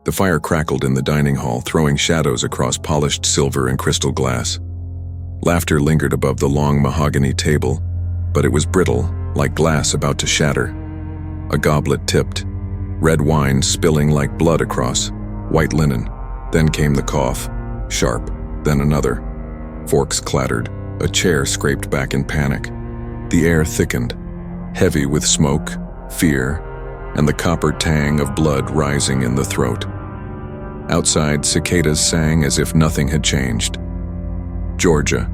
The fire crackled in the dining hall, throwing shadows across polished silver and crystal glass. Laughter lingered above the long mahogany table, but it was brittle, like glass about to shatter. A goblet tipped, red wine spilling like blood across white linen. Then came the cough, sharp, then another. Forks clattered, a chair scraped back in panic. The air thickened, heavy with smoke, fear, and the copper tang of blood rising in the throat. Outside, cicadas sang as if nothing had changed. Georgia,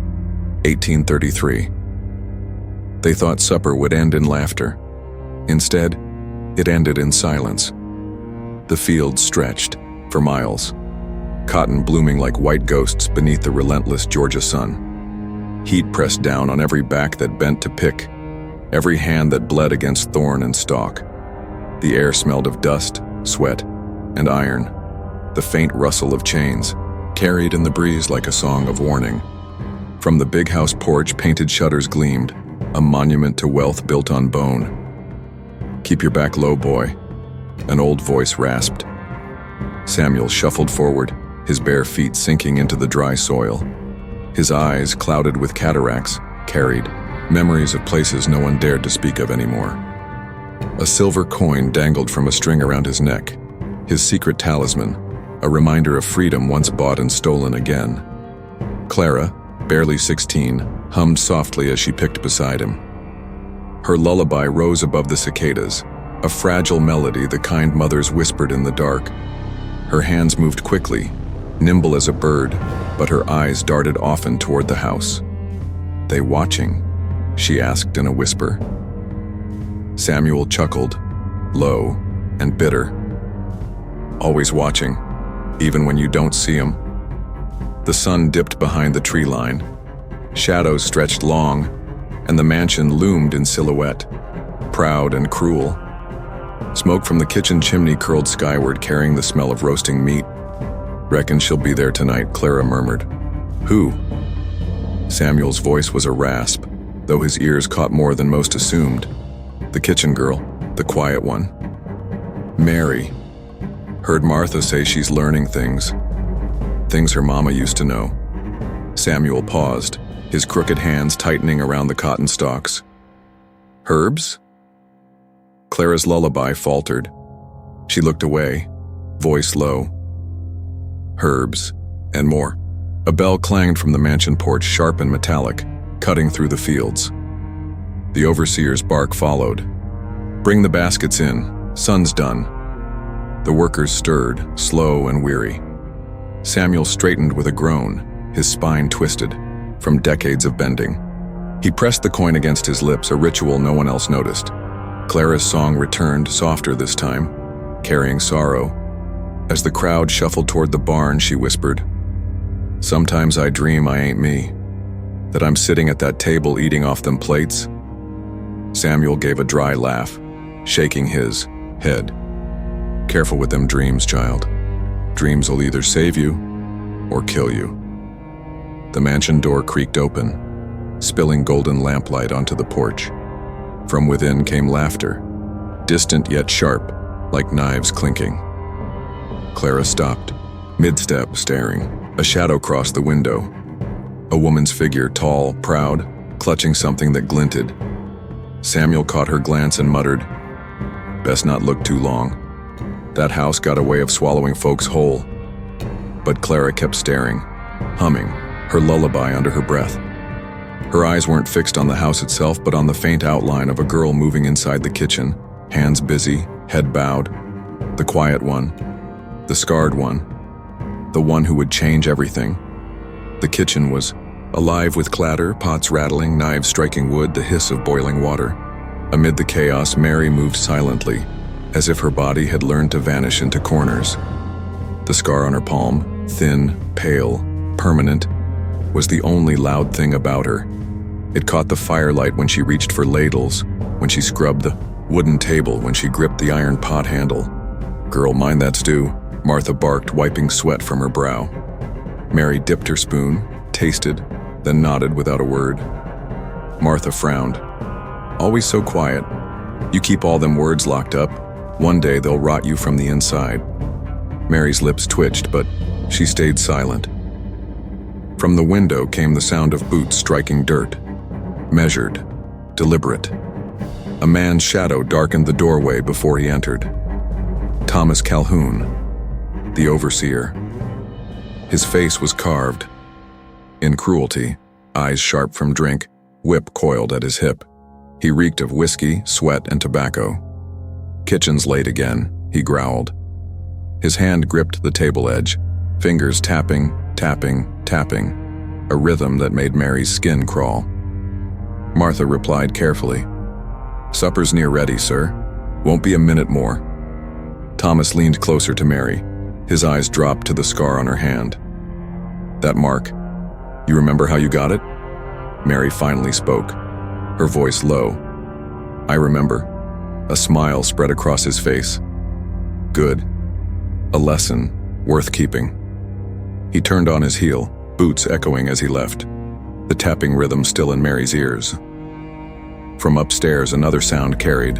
1833. They thought supper would end in laughter. Instead, it ended in silence. The fields stretched, for miles, cotton blooming like white ghosts beneath the relentless Georgia sun. Heat pressed down on every back that bent to pick, every hand that bled against thorn and stalk. The air smelled of dust, sweat, and iron. The faint rustle of chains, carried in the breeze like a song of warning. From the big house porch, painted shutters gleamed, a monument to wealth built on bone. "Keep your back low, boy," an old voice rasped. Samuel shuffled forward, his bare feet sinking into the dry soil. His eyes, clouded with cataracts, carried memories of places no one dared to speak of anymore. A silver coin dangled from a string around his neck, his secret talisman, a reminder of freedom once bought and stolen again. Clara, barely 16, hummed softly as she picked beside him. Her lullaby rose above the cicadas, a fragile melody the kind mothers whispered in the dark. Her hands moved quickly, nimble as a bird, but her eyes darted often toward the house. "They watching?" she asked in a whisper. Samuel chuckled, low and bitter. "Always watching, even when you don't see 'em." The sun dipped behind the tree line. Shadows stretched long, and the mansion loomed in silhouette, proud and cruel. Smoke from the kitchen chimney curled skyward, carrying the smell of roasting meat. "Reckon she'll be there tonight," Clara murmured. "Who?" Samuel's voice was a rasp, though his ears caught more than most assumed. "The kitchen girl, the quiet one." "Mary. Heard Martha say she's learning things. Things her mama used to know." Samuel paused, his crooked hands tightening around the cotton stalks. "Herbs?" Clara's lullaby faltered. She looked away, voice low. "Herbs, and more." A bell clanged from the mansion porch, sharp and metallic, cutting through the fields. The overseer's bark followed. "Bring the baskets in, sun's done." The workers stirred, slow and weary. Samuel straightened with a groan, his spine twisted, from decades of bending. He pressed the coin against his lips, a ritual no one else noticed. Clara's song returned, softer this time, carrying sorrow. As the crowd shuffled toward the barn, she whispered, "Sometimes I dream I ain't me, that I'm sitting at that table eating off them plates." Samuel gave a dry laugh, shaking his head. "Careful with them dreams, child. Dreams will either save you or kill you." The mansion door creaked open, spilling golden lamplight onto the porch. From within came laughter, distant yet sharp, like knives clinking. Clara stopped, mid-step, staring. A shadow crossed the window. A woman's figure, tall, proud, clutching something that glinted. Samuel caught her glance and muttered, "Best not look too long. That house got a way of swallowing folks whole." But Clara kept staring, humming, her lullaby under her breath. Her eyes weren't fixed on the house itself, but on the faint outline of a girl moving inside the kitchen, hands busy, head bowed. The quiet one, the scarred one, the one who would change everything. The kitchen was alive with clatter, pots rattling, knives striking wood, the hiss of boiling water. Amid the chaos, Mary moved silently, as if her body had learned to vanish into corners. The scar on her palm, thin, pale, permanent, was the only loud thing about her. It caught the firelight when she reached for ladles, when she scrubbed the wooden table, when she gripped the iron pot handle. "Girl, mind that stew," Martha barked, wiping sweat from her brow. Mary dipped her spoon, tasted, then nodded without a word. Martha frowned. "Always so quiet. You keep all them words locked up. One day they'll rot you from the inside." Mary's lips twitched, but she stayed silent. From the window came the sound of boots striking dirt. Measured, deliberate. A man's shadow darkened the doorway before he entered. Thomas Calhoun, the overseer. His face was carved. In cruelty, eyes sharp from drink, whip coiled at his hip. He reeked of whiskey, sweat, and tobacco. "Kitchen's late again," he growled. His hand gripped the table edge, fingers tapping, tapping, tapping, a rhythm that made Mary's skin crawl. Martha replied carefully, "Supper's near ready, sir. Won't be a minute more." Thomas leaned closer to Mary. His eyes dropped to the scar on her hand. "That mark, you remember how you got it?" Mary finally spoke, her voice low. "I remember." A smile spread across his face. "Good. A lesson worth keeping." He turned on his heel, boots echoing as he left, the tapping rhythm still in Mary's ears. From upstairs, another sound carried,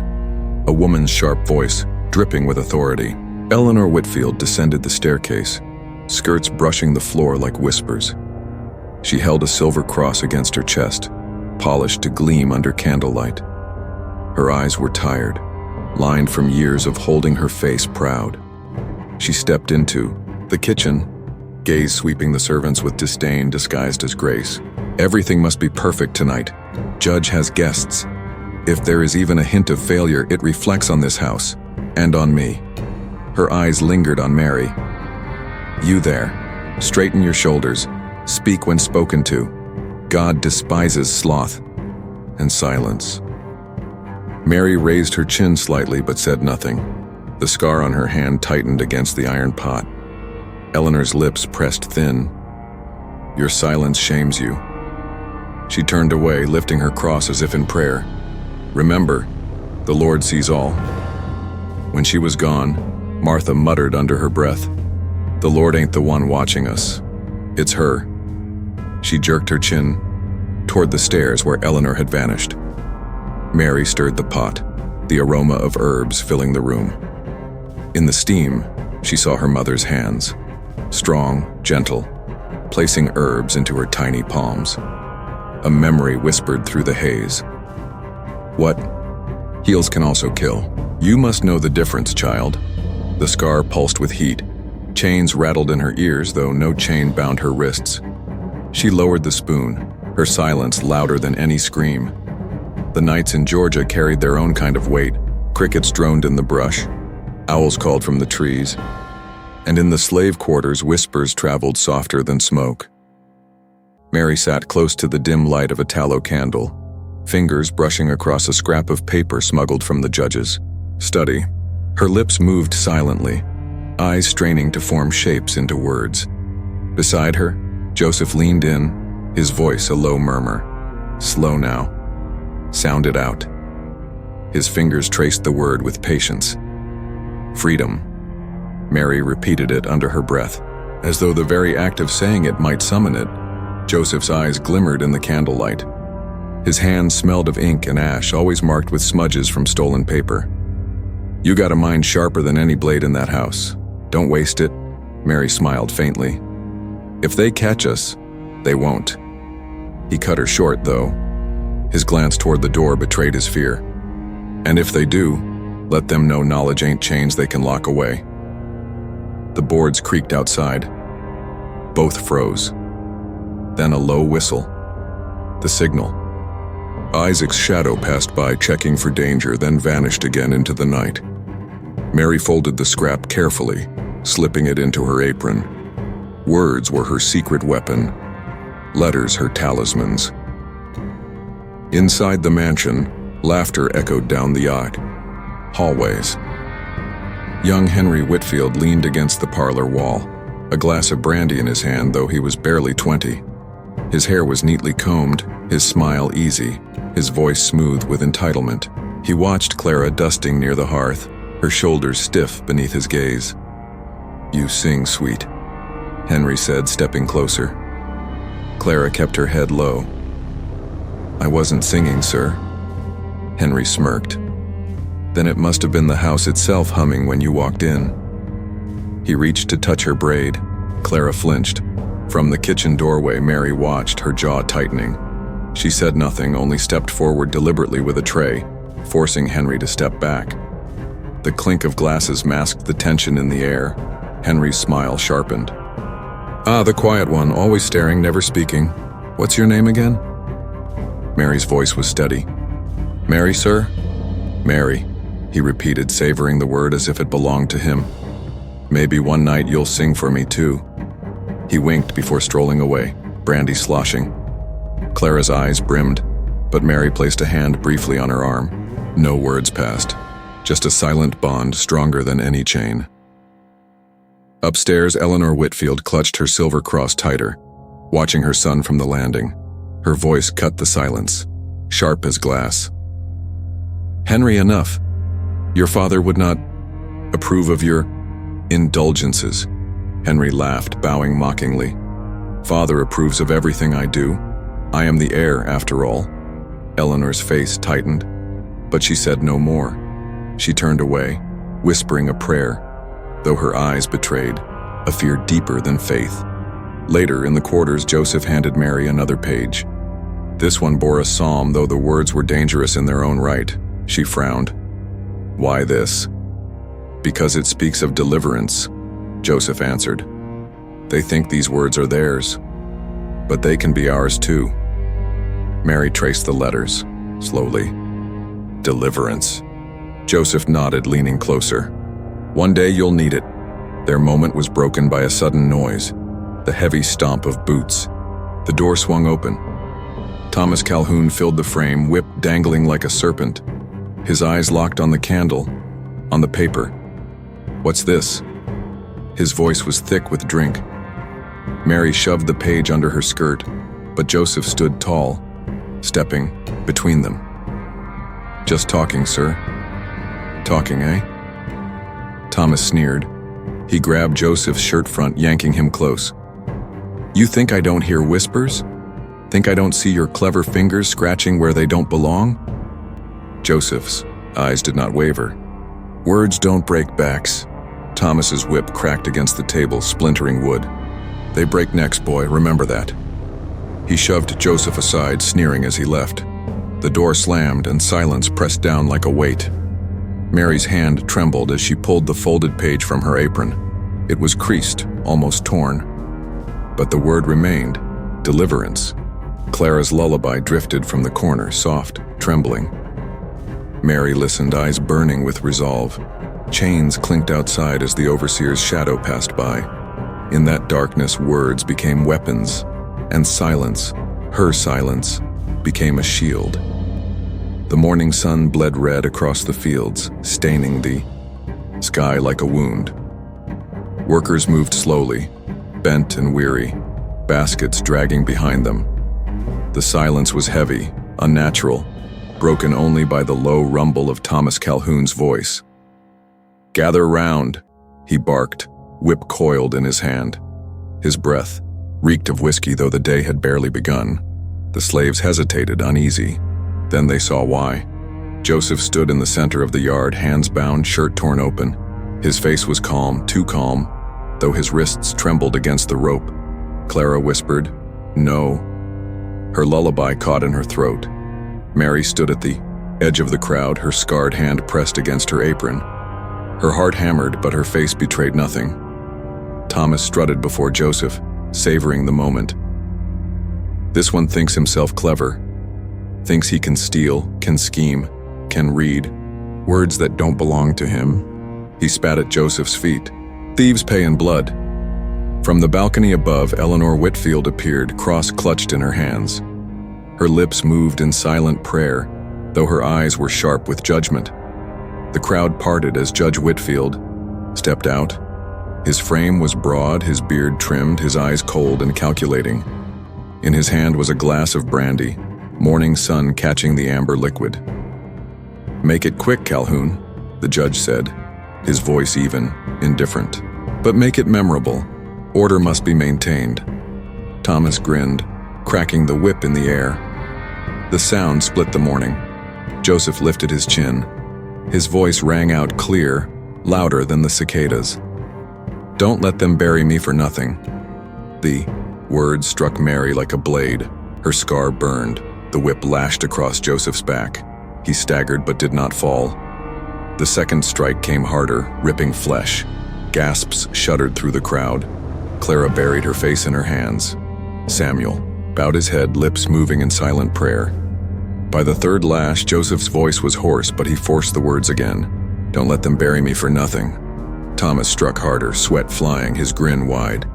a woman's sharp voice, dripping with authority. Eleanor Whitfield descended the staircase, skirts brushing the floor like whispers. She held a silver cross against her chest, polished to gleam under candlelight. Her eyes were tired, lined from years of holding her face proud. She stepped into the kitchen, gaze sweeping the servants with disdain disguised as grace. "Everything must be perfect tonight. Judge has guests. If there is even a hint of failure, it reflects on this house, and on me." Her eyes lingered on Mary. "You there, straighten your shoulders, speak when spoken to. God despises sloth." And silence. Mary raised her chin slightly but said nothing. The scar on her hand tightened against the iron pot. Eleanor's lips pressed thin. "Your silence shames you." She turned away, lifting her cross as if in prayer. "Remember, the Lord sees all." When she was gone, Martha muttered under her breath, "The Lord ain't the one watching us. It's her." She jerked her chin toward the stairs where Eleanor had vanished. Mary stirred the pot, the aroma of herbs filling the room. In the steam, she saw her mother's hands, strong, gentle, placing herbs into her tiny palms. A memory whispered through the haze. "What? Heels can also kill. You must know the difference, child." The scar pulsed with heat. Chains rattled in her ears, though no chain bound her wrists. She lowered the spoon, her silence louder than any scream. The nights in Georgia carried their own kind of weight. Crickets droned in the brush. Owls called from the trees. And in the slave quarters, whispers traveled softer than smoke. Mary sat close to the dim light of a tallow candle, fingers brushing across a scrap of paper smuggled from the judge's study. Her lips moved silently, eyes straining to form shapes into words. Beside her, Joseph leaned in, his voice a low murmur. "Slow now. Sound it out." His fingers traced the word with patience. "Freedom." Mary repeated it under her breath, as though the very act of saying it might summon it. Joseph's eyes glimmered in the candlelight. His hands smelled of ink and ash, always marked with smudges from stolen paper. "You got a mind sharper than any blade in that house. Don't waste it." Mary smiled faintly. "If they catch us, they won't." He cut her short, though. His glance toward the door betrayed his fear. "And if they do, let them know knowledge ain't chains they can lock away." The boards creaked outside. Both froze. Then a low whistle. The signal. Isaac's shadow passed by, checking for danger, then vanished again into the night. Mary folded the scrap carefully, slipping it into her apron. Words were her secret weapon, letters her talismans. Inside the mansion, laughter echoed down the hallways. Young Henry Whitfield leaned against the parlor wall, a glass of brandy in his hand, though he was barely 20. His hair was neatly combed, his smile easy, his voice smooth with entitlement. He watched Clara dusting near the hearth, her shoulders stiff beneath his gaze. "You sing, sweet," Henry said, stepping closer. Clara kept her head low. "I wasn't singing, sir." Henry smirked. "Then it must have been the house itself humming when you walked in." He reached to touch her braid. Clara flinched. From the kitchen doorway, Mary watched, her jaw tightening. She said nothing, only stepped forward deliberately with a tray, forcing Henry to step back. The clink of glasses masked the tension in the air. Henry's smile sharpened. "Ah, the quiet one, always staring, never speaking. What's your name again?" Mary's voice was steady. "Mary, sir?" "Mary," he repeated, savoring the word as if it belonged to him. "Maybe one night you'll sing for me too." He winked before strolling away, brandy sloshing. Clara's eyes brimmed, but Mary placed a hand briefly on her arm. No words passed, just a silent bond stronger than any chain. Upstairs, Eleanor Whitfield clutched her silver cross tighter, watching her son from the landing. Her voice cut the silence, sharp as glass. "Henry, enough. Your father would not approve of your indulgences." Henry laughed, bowing mockingly. "Father approves of everything I do. I am the heir, after all." Eleanor's face tightened, but she said no more. She turned away, whispering a prayer, though her eyes betrayed a fear deeper than faith. Later, in the quarters, Joseph handed Mary another page. This one bore a psalm, though the words were dangerous in their own right. She frowned. "Why this?" "Because it speaks of deliverance," Joseph answered. "They think these words are theirs, but they can be ours too." Mary traced the letters, slowly. "Deliverance." Joseph nodded, leaning closer. "One day you'll need it." Their moment was broken by a sudden noise, the heavy stomp of boots. The door swung open. Thomas Calhoun filled the frame, whip dangling like a serpent. His eyes locked on the candle, on the paper. "What's this?" His voice was thick with drink. Mary shoved the page under her skirt, but Joseph stood tall, stepping between them. "Just talking, sir." "Talking, eh?" Thomas sneered. He grabbed Joseph's shirt front, yanking him close. "You think I don't hear whispers? Think I don't see your clever fingers scratching where they don't belong?" Joseph's eyes did not waver. "Words don't break backs." Thomas's whip cracked against the table, splintering wood. "They break necks, boy, remember that." He shoved Joseph aside, sneering as he left. The door slammed and silence pressed down like a weight. Mary's hand trembled as she pulled the folded page from her apron. It was creased, almost torn. But the word remained, deliverance. Clara's lullaby drifted from the corner, soft, trembling. Mary listened, eyes burning with resolve. Chains clinked outside as the overseer's shadow passed by. In that darkness, words became weapons, and silence, her silence, became a shield. The morning sun bled red across the fields, staining the sky like a wound. Workers moved slowly, bent and weary, baskets dragging behind them. The silence was heavy, unnatural, broken only by the low rumble of Thomas Calhoun's voice. "Gather round," he barked, whip coiled in his hand. His breath reeked of whiskey, though the day had barely begun. The slaves hesitated, uneasy. Then they saw why. Joseph stood in the center of the yard, hands bound, shirt torn open. His face was calm, too calm, though his wrists trembled against the rope. Clara whispered, "No." Her lullaby caught in her throat. Mary stood at the edge of the crowd, her scarred hand pressed against her apron. Her heart hammered, but her face betrayed nothing. Thomas strutted before Joseph, savoring the moment. This one thinks himself clever, thinks he can steal, can scheme, can read words that don't belong to him. He spat at Joseph's feet. "Thieves pay in blood." From the balcony above, Eleanor Whitfield appeared, cross clutched in her hands. Her lips moved in silent prayer, though her eyes were sharp with judgment. The crowd parted as Judge Whitfield stepped out. His frame was broad, his beard trimmed, his eyes cold and calculating. In his hand was a glass of brandy, morning sun catching the amber liquid. "Make it quick, Calhoun," the judge said, his voice even, indifferent. "But make it memorable. Order must be maintained." Thomas grinned, cracking the whip in the air. The sound split the morning. Joseph lifted his chin. His voice rang out clear, louder than the cicadas. Don't let them bury me for nothing. The words struck Mary like a blade. Her scar burned. The whip lashed across Joseph's back. He staggered but did not fall. The second strike came harder, ripping flesh. Gasps shuddered through the crowd. Clara buried her face in her hands. Samuel bowed his head, lips moving in silent prayer. By the third lash, Joseph's voice was hoarse, but he forced the words again. Don't let them bury me for nothing. Thomas struck harder, sweat flying, his grin wide.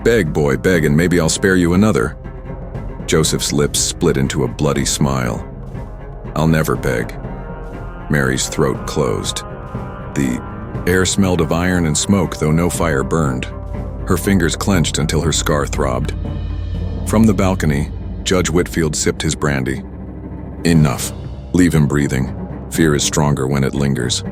Beg, boy, beg, and maybe I'll spare you another. Joseph's lips split into a bloody smile. I'll never beg. Mary's throat closed. The air smelled of iron and smoke, though no fire burned. Her fingers clenched until her scar throbbed. From the balcony, Judge Whitfield sipped his brandy. Enough. Leave him breathing. Fear is stronger when it lingers.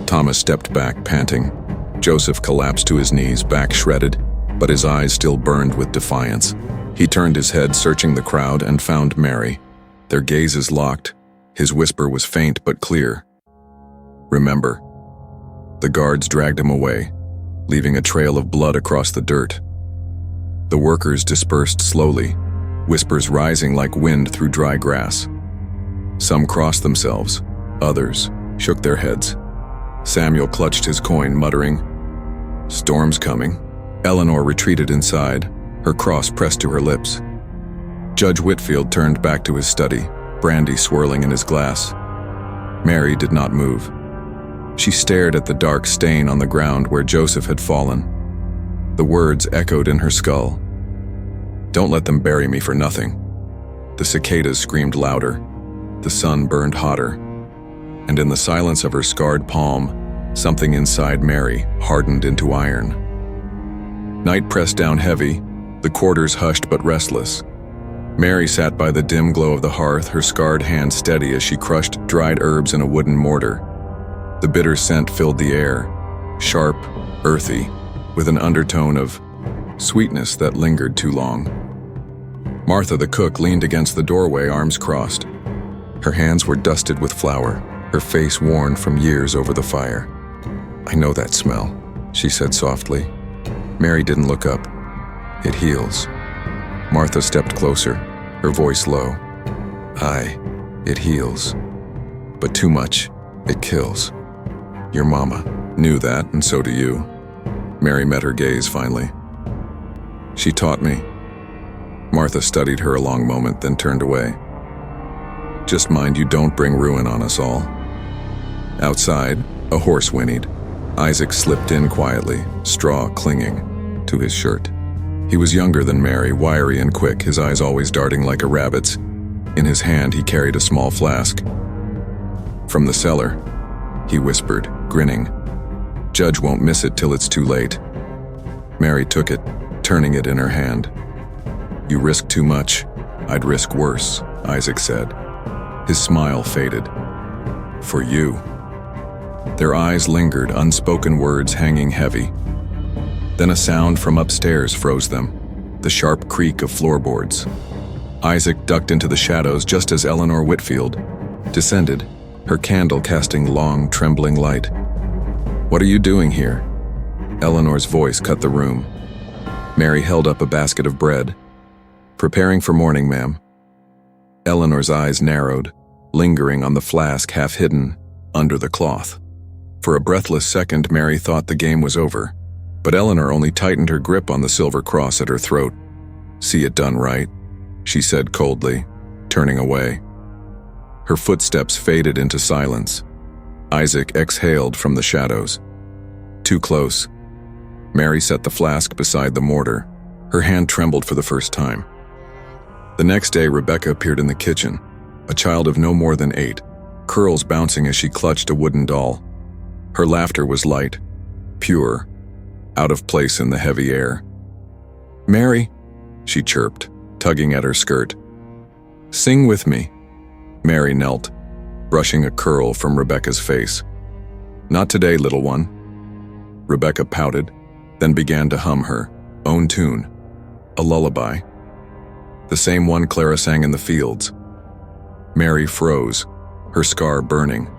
Thomas stepped back, panting. Joseph collapsed to his knees, back shredded, but his eyes still burned with defiance. He turned his head, searching the crowd, and found Mary. Their gazes locked. His whisper was faint but clear. Remember. The guards dragged him away, leaving a trail of blood across the dirt. The workers dispersed slowly, whispers rising like wind through dry grass. Some crossed themselves, others shook their heads. Samuel clutched his coin, muttering, "Storm's coming." Eleanor retreated inside, her cross pressed to her lips. Judge Whitfield turned back to his study, brandy swirling in his glass. Mary did not move. She stared at the dark stain on the ground where Joseph had fallen. The words echoed in her skull. Don't let them bury me for nothing. The cicadas screamed louder. The sun burned hotter. And in the silence of her scarred palm, something inside Mary hardened into iron. Night pressed down heavy, the quarters hushed but restless. Mary sat by the dim glow of the hearth, her scarred hand steady as she crushed dried herbs in a wooden mortar. The bitter scent filled the air, sharp, earthy, with an undertone of sweetness that lingered too long. Martha, the cook, leaned against the doorway, arms crossed. Her hands were dusted with flour, her face worn from years over the fire. I know that smell, she said softly. Mary didn't look up. It heals. Martha stepped closer, her voice low. Aye, it heals. But too much, it kills. Your mama knew that, and so do you. Mary met her gaze finally. She taught me. Martha studied her a long moment, then turned away. Just mind you don't bring ruin on us all. Outside, a horse whinnied. Isaac slipped in quietly, straw clinging to his shirt. He was younger than Mary, wiry and quick, his eyes always darting like a rabbit's. In his hand, he carried a small flask. From the cellar, he whispered, grinning. Judge won't miss it till it's too late. Mary took it, turning it in her hand. You risk too much. I'd risk worse, Isaac said. His smile faded. For you. Their eyes lingered, unspoken words hanging heavy. Then a sound from upstairs froze them, the sharp creak of floorboards. Isaac ducked into the shadows just as Eleanor Whitfield descended, her candle casting long, trembling light. What are you doing here? Eleanor's voice cut the room. Mary held up a basket of bread. Preparing for morning, ma'am. Eleanor's eyes narrowed, lingering on the flask half hidden under the cloth. For a breathless second, Mary thought the game was over, but Eleanor only tightened her grip on the silver cross at her throat. See it done right, she said coldly, turning away. Her footsteps faded into silence. Isaac exhaled from the shadows. Too close. Mary set the flask beside the mortar. Her hand trembled for the first time. The next day, Rebecca appeared in the kitchen, a child of no more than 8, curls bouncing as she clutched a wooden doll. Her laughter was light, pure, out of place in the heavy air. Mary, she chirped, tugging at her skirt. Sing with me. Mary knelt, brushing a curl from Rebecca's face. Not today, little one. Rebecca pouted, then began to hum her own tune, a lullaby. The same one Clara sang in the fields. Mary froze, her scar burning.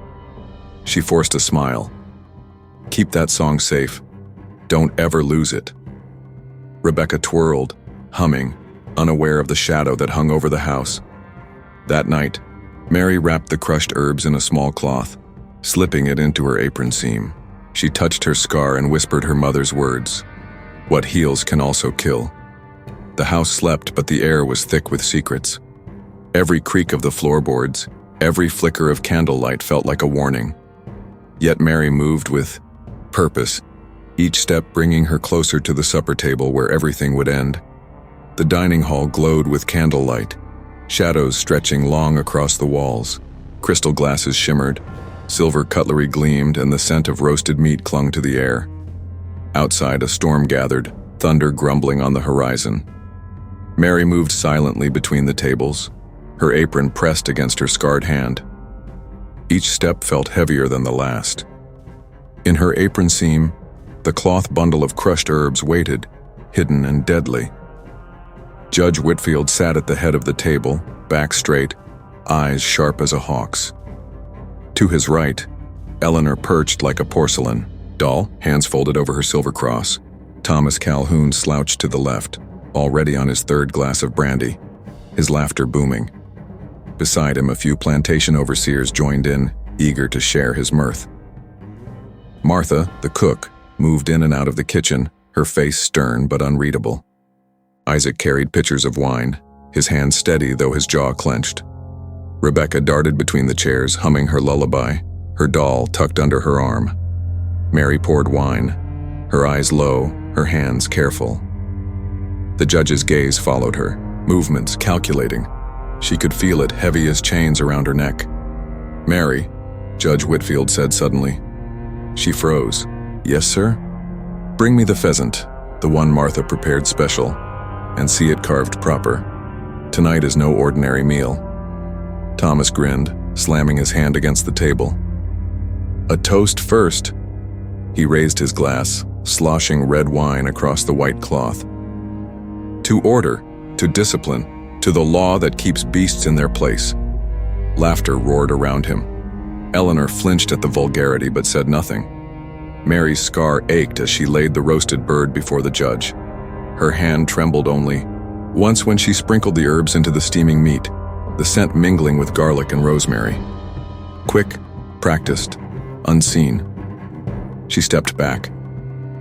She forced a smile. Keep that song safe. Don't ever lose it." Rebecca twirled, humming, unaware of the shadow that hung over the house. That night, Mary wrapped the crushed herbs in a small cloth, slipping it into her apron seam. She touched her scar and whispered her mother's words. "What heals can also kill." The house slept, but the air was thick with secrets. Every creak of the floorboards, every flicker of candlelight felt like a warning. Yet Mary moved with purpose, each step bringing her closer to the supper table where everything would end. The dining hall glowed with candlelight, shadows stretching long across the walls. Crystal glasses shimmered, silver cutlery gleamed, and the scent of roasted meat clung to the air. Outside, a storm gathered, thunder grumbling on the horizon. Mary moved silently between the tables, her apron pressed against her scarred hand. Each step felt heavier than the last. In her apron seam, the cloth bundle of crushed herbs waited, hidden and deadly. Judge Whitfield sat at the head of the table, back straight, eyes sharp as a hawk's. To his right, Eleanor perched like a porcelain doll, hands folded over her silver cross. Thomas Calhoun slouched to the left, already on his third glass of brandy, his laughter booming. Beside him, a few plantation overseers joined in, eager to share his mirth. Martha, the cook, moved in and out of the kitchen, her face stern but unreadable. Isaac carried pitchers of wine, his hands steady though his jaw clenched. Rebecca darted between the chairs, humming her lullaby, her doll tucked under her arm. Mary poured wine, her eyes low, her hands careful. The judge's gaze followed her, movements calculating. She could feel it, heavy as chains around her neck. "Mary," Judge Whitfield said suddenly. She froze. "Yes, sir?" "Bring me the pheasant, the one Martha prepared special, and see it carved proper. Tonight is no ordinary meal." Thomas grinned, slamming his hand against the table. "A toast first." He raised his glass, sloshing red wine across the white cloth. "To order, to discipline, to the law that keeps beasts in their place." Laughter roared around him. Eleanor flinched at the vulgarity but said nothing. Mary's scar ached as she laid the roasted bird before the judge. Her hand trembled only once when she sprinkled the herbs into the steaming meat, the scent mingling with garlic and rosemary. Quick, practiced, unseen. She stepped back.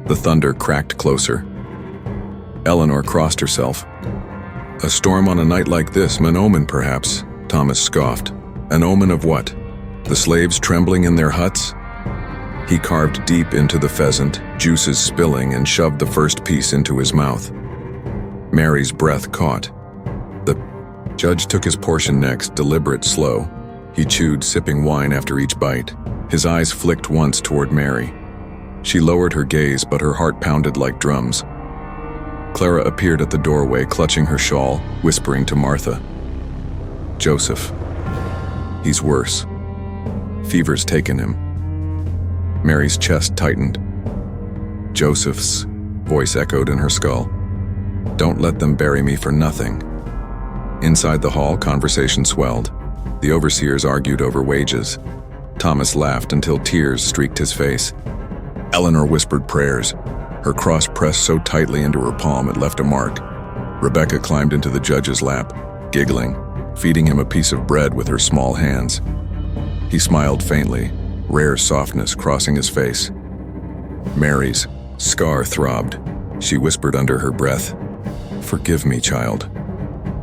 The thunder cracked closer. Eleanor crossed herself. "A storm on a night like this, an omen perhaps," Thomas scoffed. "An omen of what? The slaves trembling in their huts?" He carved deep into the pheasant, juices spilling, and shoved the first piece into his mouth. Mary's breath caught. The judge took his portion next, deliberate, slow. He chewed, sipping wine after each bite. His eyes flicked once toward Mary. She lowered her gaze, but her heart pounded like drums. Clara appeared at the doorway, clutching her shawl, whispering to Martha. "Joseph. He's worse. Fever's taken him." Mary's chest tightened. "Joseph's," voice echoed in her skull. "Don't let them bury me for nothing." Inside the hall, conversation swelled. The overseers argued over wages. Thomas laughed until tears streaked his face. Eleanor whispered prayers, her cross pressed so tightly into her palm it left a mark. Rebecca climbed into the judge's lap, giggling, feeding him a piece of bread with her small hands. He smiled faintly, rare softness crossing his face. Mary's scar throbbed. She whispered under her breath, "Forgive me, child."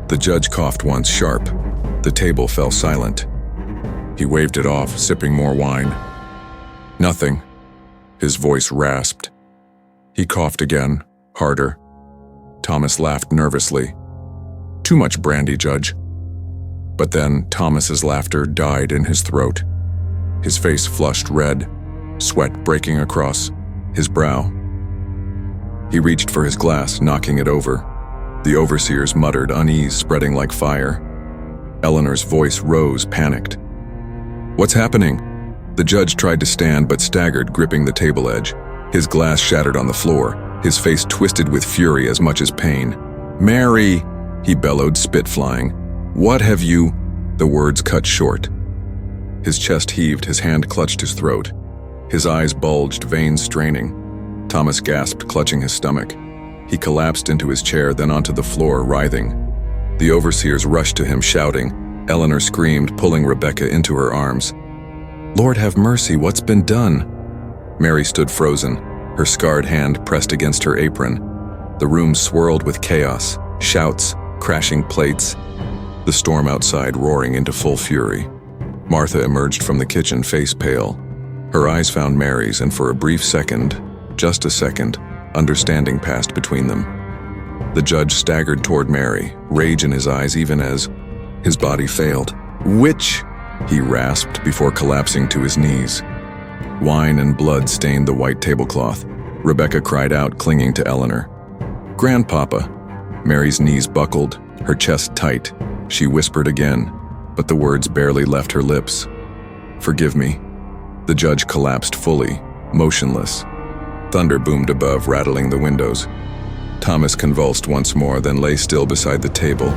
The judge coughed once sharp. The table fell silent. He waved it off, sipping more wine. "Nothing." His voice rasped. He coughed again, harder. Thomas laughed nervously. "Too much brandy, Judge." But then Thomas's laughter died in his throat. His face flushed red, sweat breaking across his brow. He reached for his glass, knocking it over. The overseers muttered, unease spreading like fire. Eleanor's voice rose, panicked. "What's happening?" The judge tried to stand but staggered, gripping the table edge. His glass shattered on the floor, his face twisted with fury as much as pain. "Mary!" he bellowed, spit flying. "What have you—" The words cut short. His chest heaved, his hand clutched his throat. His eyes bulged, veins straining. Thomas gasped, clutching his stomach. He collapsed into his chair, then onto the floor, writhing. The overseers rushed to him, shouting. Eleanor screamed, pulling Rebecca into her arms. "Lord have mercy, what's been done?" Mary stood frozen, her scarred hand pressed against her apron. The room swirled with chaos, shouts, crashing plates, the storm outside roaring into full fury. Martha emerged from the kitchen, face pale. Her eyes found Mary's, and for a brief second, just a second, understanding passed between them. The judge staggered toward Mary, rage in his eyes even as his body failed. "Witch!" he rasped before collapsing to his knees. Wine and blood stained the white tablecloth. Rebecca cried out, clinging to Eleanor. "Grandpapa!" Mary's knees buckled, her chest tight. She whispered again, but the words barely left her lips. "Forgive me." The judge collapsed fully, motionless. Thunder boomed above, rattling the windows. Thomas convulsed once more, then lay still beside the table,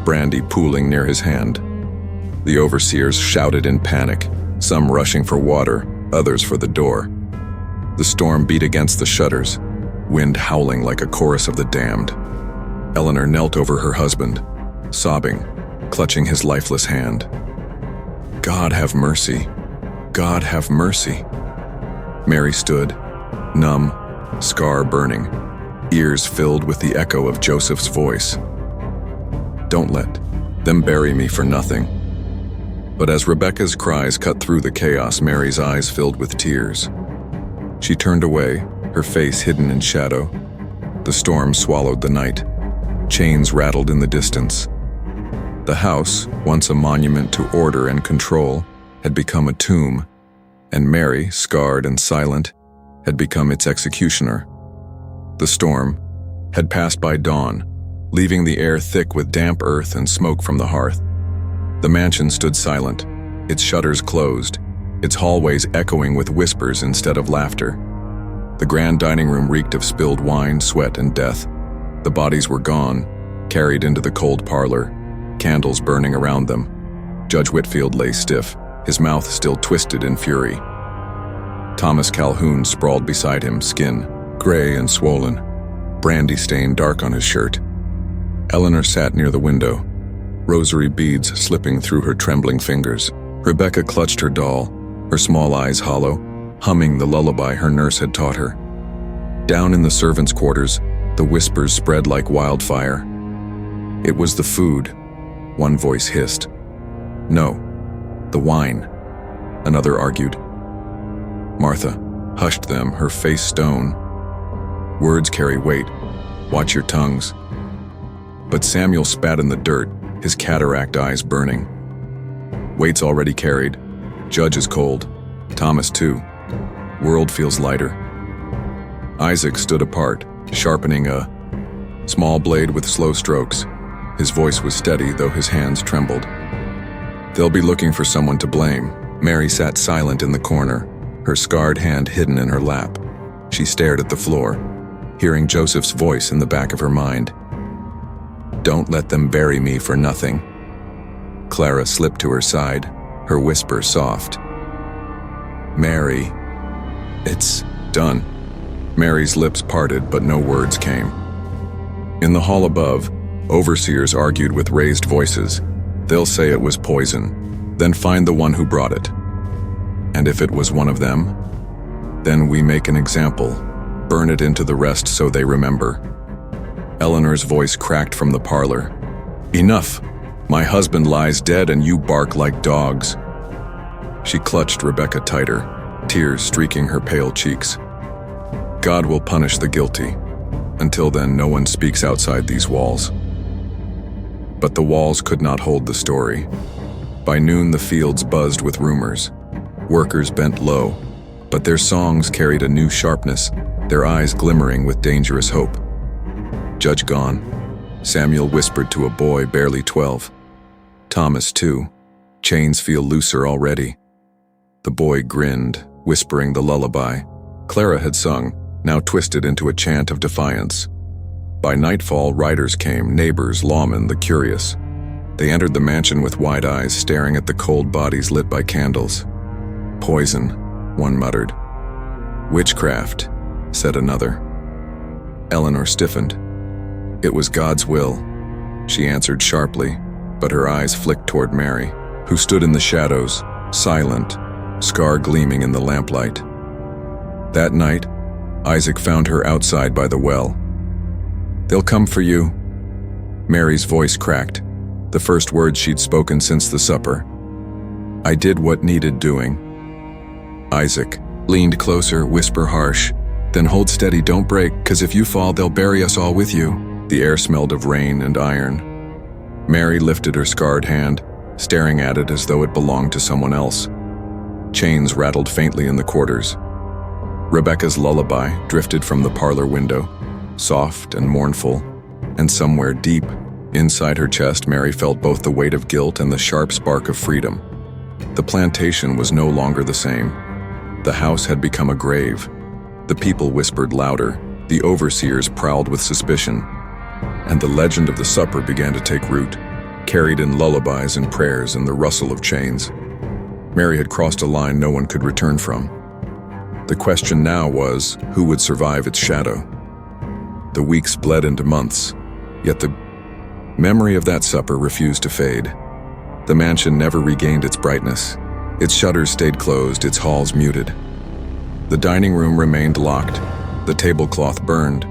brandy pooling near his hand. The overseers shouted in panic, some rushing for water, others for the door. The storm beat against the shutters, wind howling like a chorus of the damned. Eleanor knelt over her husband, sobbing, clutching his lifeless hand. "God have mercy. God have mercy." Mary stood, numb, scar burning, ears filled with the echo of Joseph's voice. "Don't let them bury me for nothing." But as Rebecca's cries cut through the chaos, Mary's eyes filled with tears. She turned away, her face hidden in shadow. The storm swallowed the night. Chains rattled in the distance. The house, once a monument to order and control, had become a tomb, and Mary, scarred and silent, had become its executioner. The storm had passed by dawn, leaving the air thick with damp earth and smoke from the hearth. The mansion stood silent, its shutters closed, its hallways echoing with whispers instead of laughter. The grand dining room reeked of spilled wine, sweat, and death. The bodies were gone, carried into the cold parlor, candles burning around them. Judge Whitfield lay stiff, his mouth still twisted in fury. Thomas Calhoun sprawled beside him, skin gray and swollen, brandy stain dark on his shirt. Eleanor sat near the window, rosary beads slipping through her trembling fingers. Rebecca clutched her doll, her small eyes hollow, humming the lullaby her nurse had taught her. Down in the servants' quarters, the whispers spread like wildfire. "It was the food," one voice hissed. "No, the wine," another argued. Martha hushed them, her face stone. "Words carry weight. Watch your tongues." But Samuel spat in the dirt, his cataract eyes burning. "Weight's already carried. Judge is cold. Thomas too. World feels lighter." Isaac stood apart, sharpening a small blade with slow strokes. His voice was steady, though his hands trembled. "They'll be looking for someone to blame." Mary sat silent in the corner, her scarred hand hidden in her lap. She stared at the floor, hearing Joseph's voice in the back of her mind. "Don't let them bury me for nothing." Clara slipped to her side, her whisper soft. "Mary, it's done." Mary's lips parted, but no words came. In the hall above, overseers argued with raised voices. "They'll say it was poison, then find the one who brought it. And if it was one of them, then we make an example, burn it into the rest so they remember." Eleanor's voice cracked from the parlor. "Enough! My husband lies dead and you bark like dogs." She clutched Rebecca tighter, tears streaking her pale cheeks. "God will punish the guilty. Until then, no one speaks outside these walls." But the walls could not hold the story. By noon, the fields buzzed with rumors. Workers bent low, but their songs carried a new sharpness, their eyes glimmering with dangerous hope. "Judge gone," Samuel whispered to a boy barely 12. "Thomas, too. Chains feel looser already." The boy grinned, whispering the lullaby Clara had sung, now twisted into a chant of defiance. By nightfall, riders came, neighbors, lawmen, the curious. They entered the mansion with wide eyes, staring at the cold bodies lit by candles. "Poison," one muttered. "Witchcraft," said another. Eleanor stiffened. It was God's will, she answered sharply, but her eyes flicked toward Mary, who stood in the shadows, silent, scar gleaming in the lamplight. That night, Isaac found her outside by the well. "They'll come for you." Mary's voice cracked, the first words she'd spoken since the supper. "I did what needed doing." Isaac leaned closer, whisper harsh, "Then hold steady, don't break, 'cause if you fall, they'll bury us all with you." The air smelled of rain and iron. Mary lifted her scarred hand, staring at it as though it belonged to someone else. Chains rattled faintly in the quarters. Rebecca's lullaby drifted from the parlor window, soft and mournful, and somewhere deep inside her chest, Mary felt both the weight of guilt and the sharp spark of freedom. The plantation was no longer the same. The house had become a grave. The people whispered louder, the overseers prowled with suspicion, and the legend of the supper began to take root, carried in lullabies and prayers and the rustle of chains. Mary had crossed a line no one could return from. The question now was, who would survive its shadow? The weeks bled into months, yet the memory of that supper refused to fade. The mansion never regained its brightness. Its shutters stayed closed, its halls muted. The dining room remained locked, the tablecloth burned,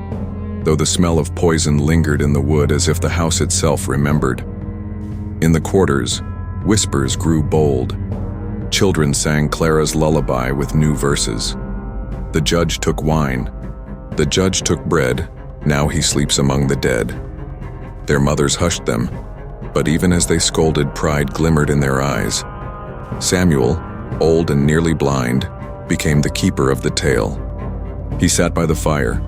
though the smell of poison lingered in the wood as if the house itself remembered. In the quarters, whispers grew bold. Children sang Clara's lullaby with new verses. The judge took wine. The judge took bread. Now he sleeps among the dead. Their mothers hushed them, but even as they scolded, pride glimmered in their eyes. Samuel, old and nearly blind, became the keeper of the tale. He sat by the fire,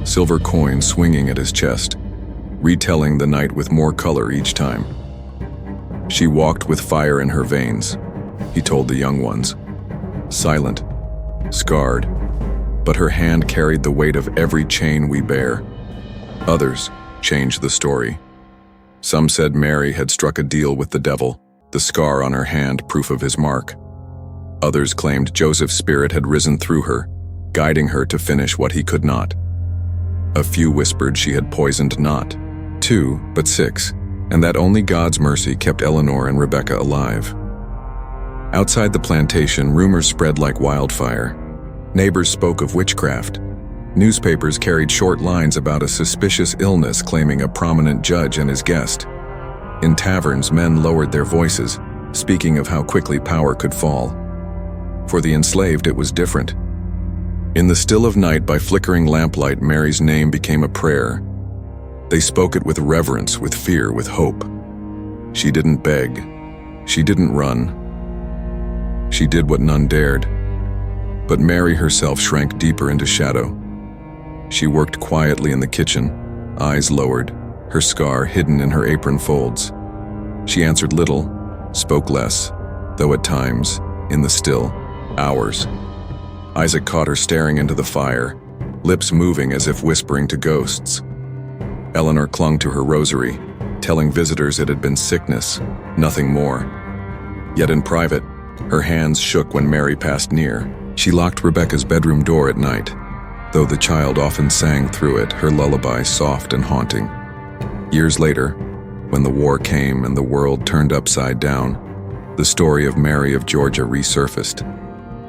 silver coins swinging at his chest, retelling the night with more color each time. She walked with fire in her veins, he told the young ones. Silent, scarred, but her hand carried the weight of every chain we bear. Others changed the story. Some said Mary had struck a deal with the devil, the scar on her hand proof of his mark. Others claimed Joseph's spirit had risen through her, guiding her to finish what he could not. A few whispered she had poisoned not 2, but 6, and that only God's mercy kept Eleanor and Rebecca alive. Outside the plantation, rumors spread like wildfire. Neighbors spoke of witchcraft. Newspapers carried short lines about a suspicious illness claiming a prominent judge and his guest. In taverns, men lowered their voices, speaking of how quickly power could fall. For the enslaved, it was different. In the still of night, by flickering lamplight, Mary's name became a prayer. They spoke it with reverence, with fear, with hope. She didn't beg. She didn't run. She did what none dared. But Mary herself shrank deeper into shadow. She worked quietly in the kitchen, eyes lowered, her scar hidden in her apron folds. She answered little, spoke less, though at times, in the still, hours. Isaac caught her staring into the fire, lips moving as if whispering to ghosts. Eleanor clung to her rosary, telling visitors it had been sickness, nothing more. Yet in private, her hands shook when Mary passed near. She locked Rebecca's bedroom door at night, though the child often sang through it, her lullaby soft and haunting. Years later, when the war came and the world turned upside down, the story of Mary of Georgia resurfaced.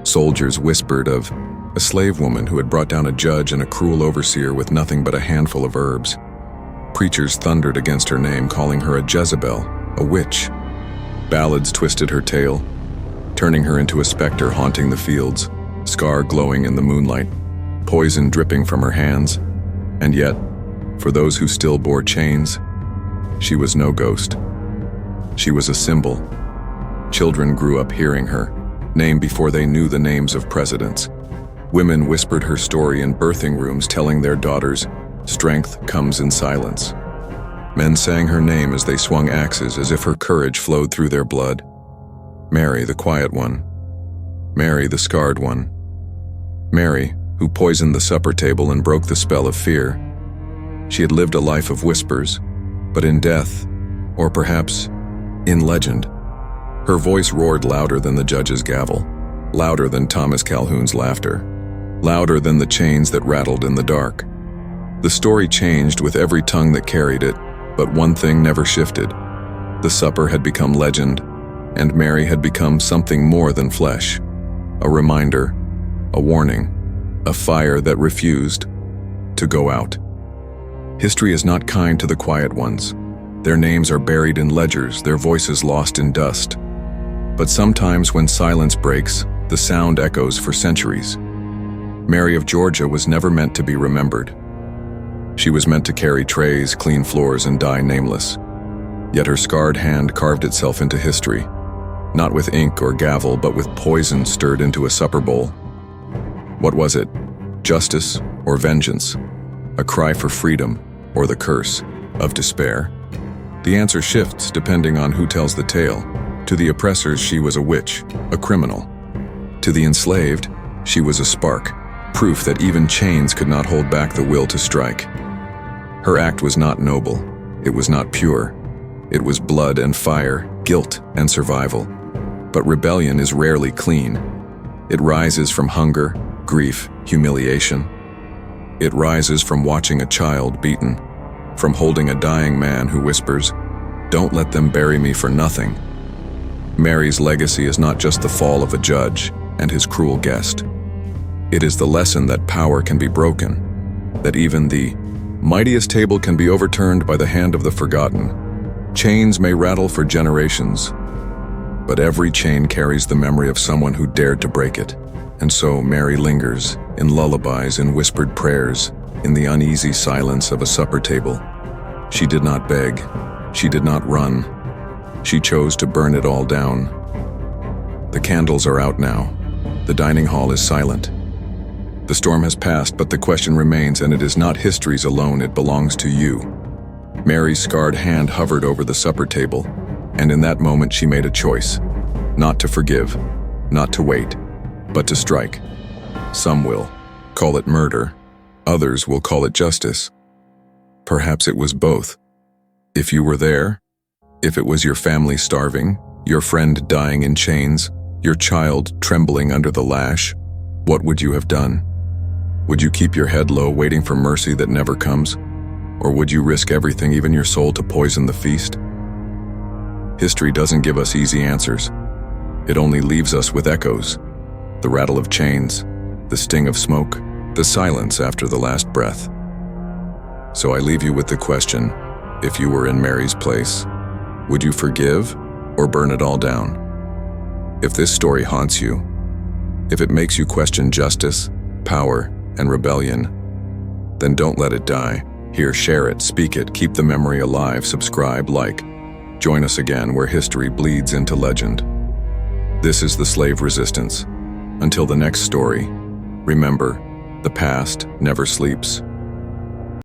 Soldiers whispered of a slave woman who had brought down a judge and a cruel overseer with nothing but a handful of herbs. Preachers thundered against her name, calling her a Jezebel, a witch. Ballads twisted her tale, turning her into a specter haunting the fields, scar glowing in the moonlight, poison dripping from her hands. And yet, for those who still bore chains, she was no ghost. She was a symbol. Children grew up hearing her name before they knew the names of presidents. Women whispered her story in birthing rooms, telling their daughters, strength comes in silence. Men sang her name as they swung axes, as if her courage flowed through their blood. Mary, the quiet one. Mary, the scarred one. Mary, who poisoned the supper table and broke the spell of fear. She had lived a life of whispers, but in death, or perhaps in legend, her voice roared louder than the judge's gavel, louder than Thomas Calhoun's laughter. louder than the chains that rattled in the dark. The story changed with every tongue that carried it, but one thing never shifted. The supper had become legend, and Mary had become something more than flesh. A reminder, a warning, a fire that refused to go out. History is not kind to the quiet ones. Their names are buried in ledgers, their voices lost in dust. But sometimes when silence breaks, the sound echoes for centuries. Mary of Georgia was never meant to be remembered. She was meant to carry trays, clean floors, and die nameless. Yet her scarred hand carved itself into history, not with ink or gavel, but with poison stirred into a supper bowl. What was it? Justice or vengeance? A cry for freedom or the curse of despair? The answer shifts depending on who tells the tale. To the oppressors, she was a witch, a criminal. To the enslaved, she was a spark, proof that even chains could not hold back the will to strike. Her act was not noble. It was not pure. It was blood and fire, guilt and survival. But rebellion is rarely clean. It rises from hunger, grief, humiliation. It rises from watching a child beaten, from holding a dying man who whispers, "Don't let them bury me for nothing." Mary's legacy is not just the fall of a judge and his cruel guest. It is the lesson that power can be broken, that even the mightiest table can be overturned by the hand of the forgotten. Chains may rattle for generations, but every chain carries the memory of someone who dared to break it. And so Mary lingers, in lullabies, in whispered prayers, in the uneasy silence of a supper table. She did not beg. She did not run. She chose to burn it all down. The candles are out now. The dining hall is silent. The storm has passed, but the question remains, and it is not history's alone, it belongs to you. Mary's scarred hand hovered over the supper table, and in that moment she made a choice. Not to forgive, not to wait, but to strike. Some will call it murder. Others will call it justice. Perhaps it was both. If you were there, if it was your family starving, your friend dying in chains, your child trembling under the lash, what would you have done? Would you keep your head low, waiting for mercy that never comes? Or would you risk everything, even your soul, to poison the feast? History doesn't give us easy answers. It only leaves us with echoes. The rattle of chains, the sting of smoke, the silence after the last breath. So I leave you with the question, if you were in Mary's place, would you forgive or burn it all down? If this story haunts you, if it makes you question justice, power, and rebellion, then don't let it die. Here, share it, speak it, keep the memory alive, subscribe, like. Join us again where history bleeds into legend. This is the slave resistance. Until the next story, remember, the past never sleeps.